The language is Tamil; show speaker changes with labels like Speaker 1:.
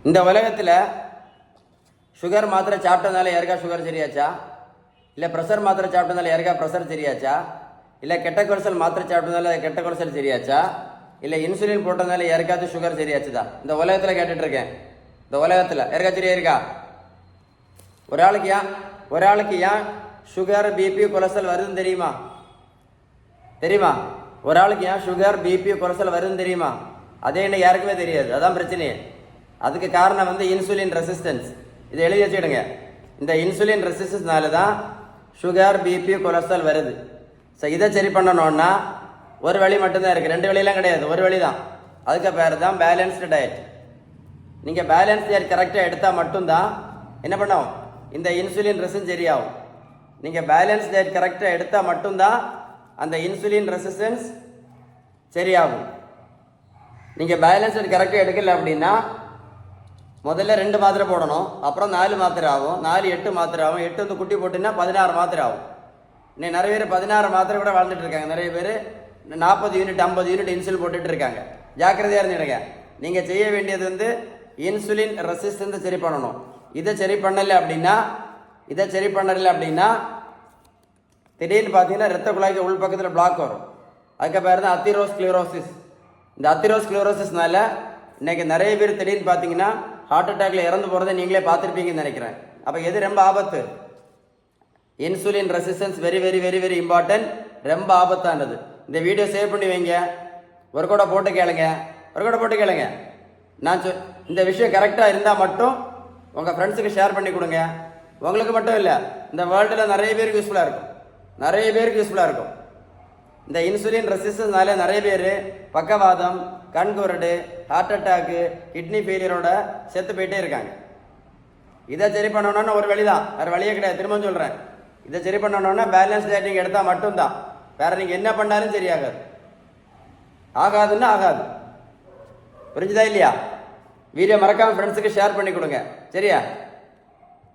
Speaker 1: இந்த உலகத்தில் சுகர் மாத்திரை சாப்பிட்டதுனால யாருக்கா சுகர் சரியாச்சா? இல்லை ப்ரெஷர் மாத்திரை சாப்பிட்டதுனால யாருக்கா ப்ரெஷர் சரியாச்சா? இல்லை கெட்ட கொலஸ்ட்ரால் மாத்திரை சாப்பிட்டதுனால கெட்ட கொலஸ்ட்ரால் சரியாச்சா? இல்லை இன்சுலின் போட்டதுனால யாருக்காவது சுகர் சரியாச்சுதா? இந்த உலகத்தில் கேட்டுட்டு இருக்கேன். இந்த உலகத்தில் யாருக்கா சரியா இருக்கா? ஒரு ஆளுக்கு ஏன் சுகர் பிபி கொலஸ்ட்ரால் வருதுன்னு தெரியுமா? ஒரு ஆளுக்கு ஏன் சுகர் பிபி கொலஸ்ட்ரால் வருதுன்னு தெரியுமா? அதே என்ன யாருக்குமே தெரியாது. அதான் பிரச்சனையே. அதுக்கு காரணம் இன்சுலின் ரெசிஸ்டன்ஸ். இதை எழுதி வச்சுக்கிடுங்க. இந்த இன்சுலின் ரெசிஸ்டன்ஸ்னால தான் சுகர் பிபி கொலஸ்ட்ரால் வருது. ஸோ இதை சரி பண்ணணும்னா ஒரு வழி மட்டும்தான் இருக்குது. ரெண்டு வழியெல்லாம் கிடையாது, ஒரு வழி தான். அதுக்கு பேர் தான் பேலன்ஸ்டு டயட். நீங்கள் பேலன்ஸ் டயட் கரெக்டாக எடுத்தால் மட்டும்தான் என்ன பண்ணும், இந்த இன்சுலின் ரெசிஸ்டன்ஸ் சரியாகும். நீங்கள் பேலன்ஸ் டயட் கரெக்டாக எடுத்தால் மட்டும்தான் அந்த இன்சுலின் ரெசிஸ்டன்ஸ் சரியாகும். நீங்கள் பேலன்ஸ் டயட் கரெக்டாக எடுக்கல அப்படின்னா முதல்ல 2 மாத்திரை போடணும், அப்புறம் 4 மாத்திரை ஆகும், 4 8 மாத்திரை ஆகும், 8 குட்டி போட்டுன்னா 16 மாத்திரை ஆகும். இன்னும் நிறைய பேர் 16 மாத்திரை கூட வாழ்ந்துட்டு இருக்காங்க. நிறைய பேர் 40 யூனிட் 50 யூனிட் இன்சுலின் போட்டுட்டு இருக்காங்க. ஜாக்கிரதையாக இருந்துடுங்க. நீங்கள் செய்ய வேண்டியது இன்சுலின் ரெசிஸ்டன்ஸை சரி பண்ணணும். இதை சரி பண்ணலை அப்படின்னா திடீர்னு பார்த்தீங்கன்னா ரத்த குழாய்க்கு உள் பக்கத்தில் பிளாக் வரும். அதுக்கு பேர் தான் அத்திரோஸ்க்ளரோசிஸ். இந்த அத்திரோஸ்க்ளரோசிஸ்னால இன்னைக்கு நிறைய பேர் திடீர்னு பார்த்தீங்கன்னா ஹார்ட் அட்டாக்ல இறந்து போகிறத நீங்களே பார்த்துருப்பீங்கன்னு நினைக்கிறேன். அப்போ எது ரொம்ப ஆபத்து? Insulin resistance very very very very important, ரொம்ப ஆபத்தானது. இந்த வீடியோ சேவ் பண்ணி வைங்க, ஒரு கூட போட்டு கேளுங்க. நான் இந்த விஷயம் கரெக்டாக இருந்தால் மட்டும் உங்கள் ஃப்ரெண்ட்ஸுக்கு ஷேர் பண்ணி கொடுங்க. உங்களுக்கு மட்டும் இல்லை, இந்த வேர்ல்டில் நிறைய பேருக்கு யூஸ்ஃபுல்லாக இருக்கும். இந்த இன்சுலின் ரெசிஸ்டன்ஸ்னால நிறைய பேர் பக்கவாதம், கண்குரடு, ஹார்ட் அட்டாக்கு, கிட்னி ஃபெயிலியரோட செத்து போயிட்டே இருக்காங்க. இதை சரி பண்ணணும்னா ஒரு வழி தான், வேறு வழியே கிடையாது. திரும்ப சொல்கிறேன், இதை சரி பண்ணணும்னா பேலன்ஸ் டயட்டிங் எடுத்தால் மட்டும்தான். வேறு நீங்கள் என்ன பண்ணாலும் சரியாகாது. ஆகாது. புரிஞ்சுதா இல்லையா? வீடியோ மறக்காமல் ஃப்ரெண்ட்ஸுக்கு ஷேர் பண்ணி கொடுங்க. சரியா?